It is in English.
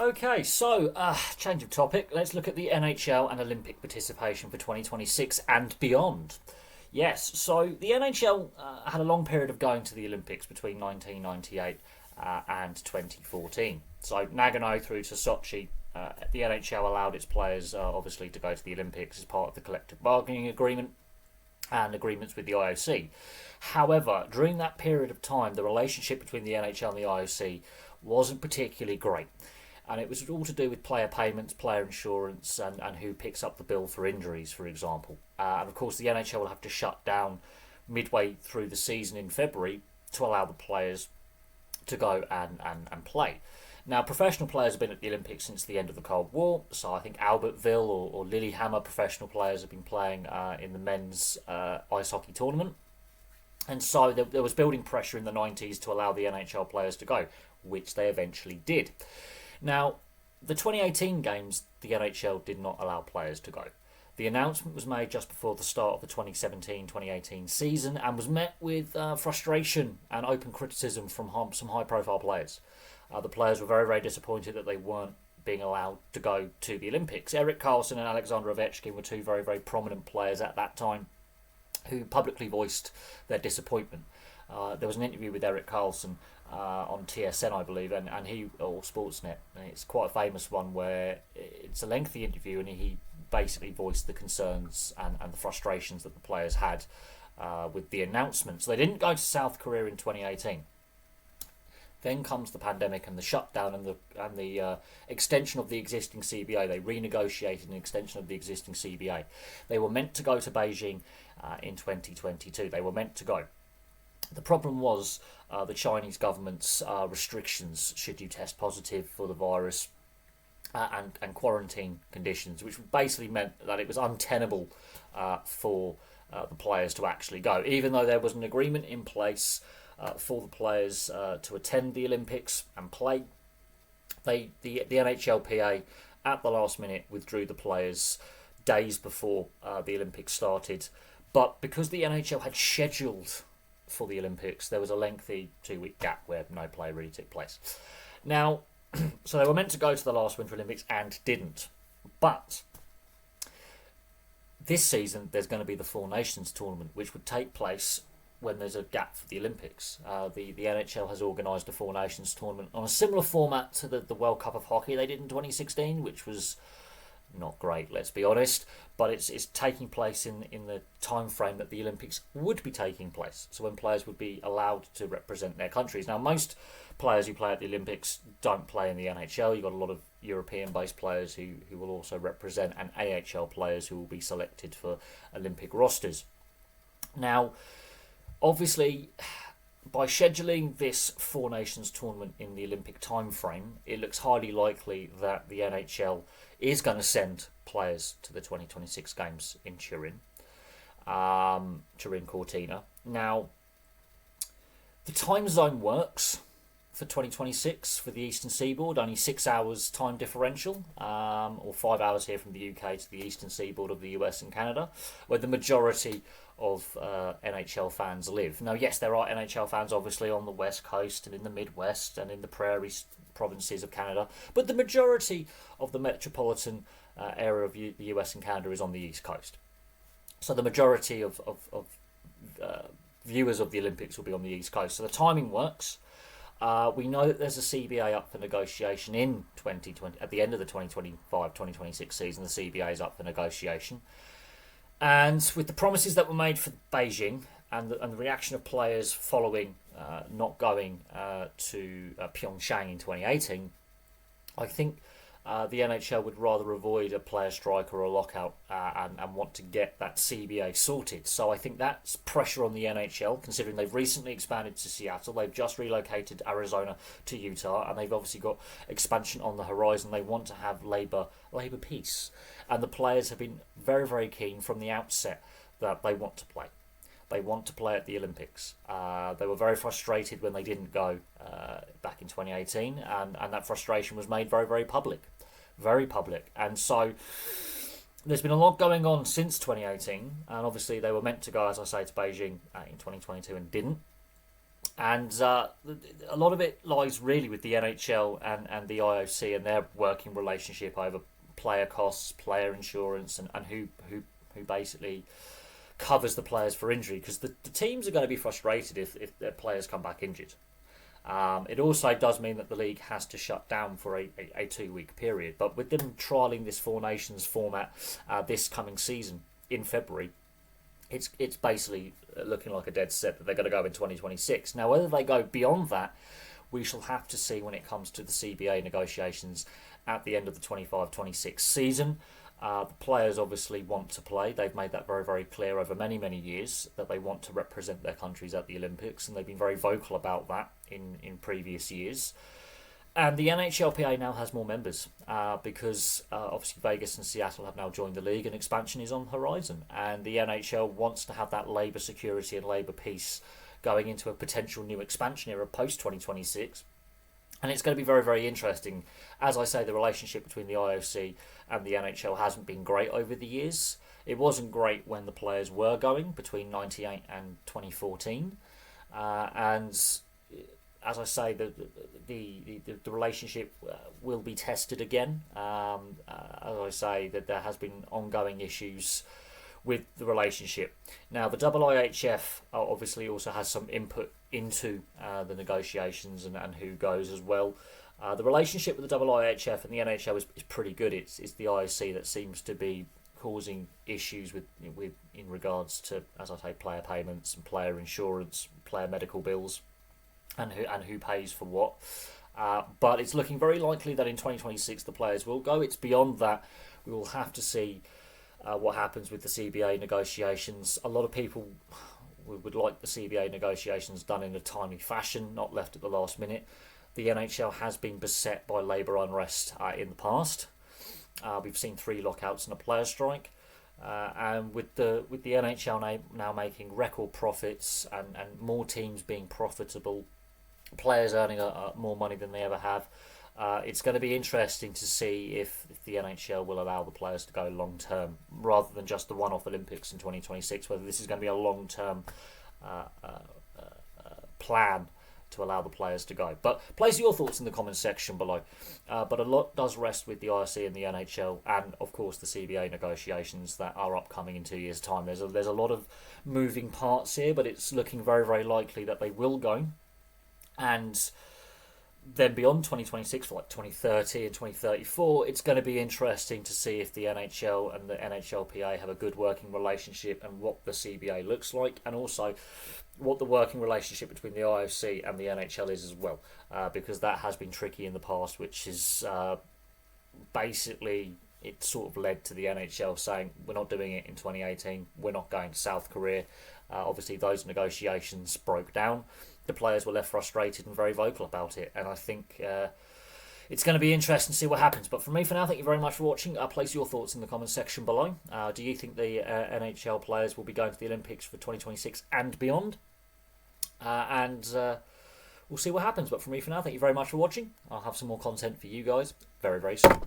Okay, so change of topic. Let's look at the NHL and Olympic participation for 2026 and beyond. Yes, so the NHL had a long period of going to the Olympics between 1998 and 2014. So Nagano through to Sochi, the NHL allowed its players obviously to go to the Olympics as part of the collective bargaining agreement and agreements with the IOC. However, during that period of time, the relationship between the NHL and the IOC wasn't particularly great. And it was all to do with player payments, player insurance, and who picks up the bill for injuries, for example. And of course, the NHL will have to shut down midway through the season in February to allow the players to go and play. Now, professional players have been at the Olympics since the end of the Cold War, so I think Albertville or Lillehammer professional players have been playing in the men's ice hockey tournament. And so there was building pressure in the 90s to allow the NHL players to go, which they eventually did. Now, the 2018 games, the NHL did not allow players to go. The announcement was made just before the start of the 2017-2018 season and was met with frustration and open criticism from some high-profile players. The players were very, very disappointed that they weren't being allowed to go to the Olympics. Erik Karlsson and Alexander Ovechkin were two very, very prominent players at that time who publicly voiced their disappointment. There was an interview with Erik Karlsson on TSN, I believe, and he or Sportsnet. And it's quite a famous one where it's a lengthy interview, and he basically voiced the concerns and the frustrations that the players had with the announcement. So they didn't go to South Korea in 2018. Then comes the pandemic and the shutdown and the extension of the existing CBA. They renegotiated an extension of the existing CBA. They were meant to go to Beijing in 2022. They were meant to go. The problem was the Chinese government's restrictions should you test positive for the virus and quarantine conditions, which basically meant that it was untenable for the players to actually go, even though there was an agreement in place for the players to attend the Olympics and play. The NHLPA at the last minute withdrew the players days before the Olympics started, but because the NHL had scheduled for the Olympics, there was a lengthy 2-week gap where no play really took place. Now, so they were meant to go to the last Winter Olympics and didn't. But this season, there's going to be the Four Nations tournament, which would take place when there's a gap for the Olympics. The NHL has organised a Four Nations tournament on a similar format to the World Cup of Hockey they did in 2016, which was not great, let's be honest, but it's taking place in the time frame that the Olympics would be taking place, so when players would be allowed to represent their countries. Now, most players who play at the Olympics don't play in the NHL. You've got a lot of European-based players who will also represent, and AHL players who will be selected for Olympic rosters. Now, obviously, by scheduling this Four Nations tournament in the Olympic time frame, it looks highly likely that the NHL is going to send players to the 2026 games in Turin Cortina. Now, the time zone works for 2026 for the Eastern Seaboard, only 6 hours time differential, or 5 hours here from the UK to the Eastern Seaboard of the US and Canada, where the majority of NHL fans live. Now, yes, there are NHL fans obviously on the West Coast and in the Midwest and in the prairie provinces of Canada, but the majority of the metropolitan area of the US and Canada is on the East Coast. So the majority of viewers of the Olympics will be on the East Coast. So the timing works. We know that there's a CBA up for negotiation in 2020. At the end of the 2025-2026 season, the CBA is up for negotiation. And with the promises that were made for Beijing and the reaction of players following not going to Pyeongchang in 2018, I think the NHL would rather avoid a player strike or a lockout and want to get that CBA sorted. So I think that's pressure on the NHL, considering they've recently expanded to Seattle. They've just relocated Arizona to Utah, and they've obviously got expansion on the horizon. They want to have labor peace. And the players have been very, very keen from the outset that they want to play. They want to play at the Olympics. They were very frustrated when they didn't go back in 2018, and that frustration was made very, very public. Very public. And so there's been a lot going on since 2018, and obviously they were meant to go, as I say, to Beijing in 2022 and didn't. And a lot of it lies really with the NHL and the IOC and their working relationship over player costs, player insurance, and who basically covers the players for injury, because the teams are going to be frustrated if their players come back injured. It also does mean that the league has to shut down for a 2 week period. But with them trialling this Four Nations format this coming season in February, it's basically looking like a dead set that they're going to go in 2026. Now, whether they go beyond that, we shall have to see when it comes to the CBA negotiations at the end of the 25-26 season. The players obviously want to play. They've made that very, very clear over many, many years that they want to represent their countries at the Olympics, and they've been very vocal about that in previous years. And the NHLPA now has more members because obviously Vegas and Seattle have now joined the league, and expansion is on the horizon. And the NHL wants to have that labour security and labour peace going into a potential new expansion era post 2026. And it's going to be very, very interesting. As I say, the relationship between the IOC and the NHL hasn't been great over the years. It wasn't great when the players were going between 98 and 2014. And as I say, the relationship will be tested again. As I say, that there has been ongoing issues with the relationship. Now, the IIHF obviously also has some input into the negotiations and who goes as well. The relationship with the IIHF and the NHL is pretty good. It's the IOC that seems to be causing issues with in regards to, as I say, player payments and player insurance, player medical bills, and who pays for what. But it's looking very likely that in 2026 the players will go. It's beyond that. We will have to see what happens with the CBA negotiations. A lot of people would like the CBA negotiations done in a timely fashion, not left at the last minute. The NHL has been beset by labour unrest in the past. We've seen 3 lockouts and a player strike. And with the NHL now making record profits and more teams being profitable, players earning more money than they ever have, it's going to be interesting to see if the NHL will allow the players to go long term rather than just the one-off Olympics in 2026, whether this is going to be a long-term plan to allow the players to go. But place your thoughts in the comments section below. But a lot does rest with the IOC and the NHL, and of course the CBA negotiations that are upcoming in 2 years' time. There's a lot of moving parts here, but it's looking very, very likely that they will go. And then beyond 2026, for like 2030 and 2034, it's going to be interesting to see if the NHL and the NHLPA have a good working relationship and what the CBA looks like, and also what the working relationship between the IOC and the NHL is as well, because that has been tricky in the past, which is basically it sort of led to the NHL saying we're not doing it in 2018, we're not going to South Korea. Obviously those negotiations broke down. The players were left frustrated and very vocal about it, and I think it's going to be interesting to see what happens. But for me, for now, thank you very much for watching. Place your thoughts in the comments section below. Do you think the NHL players will be going to the Olympics for 2026 and beyond? And we'll see what happens. But for me, for now, thank you very much for watching. I'll have some more content for you guys very, very soon.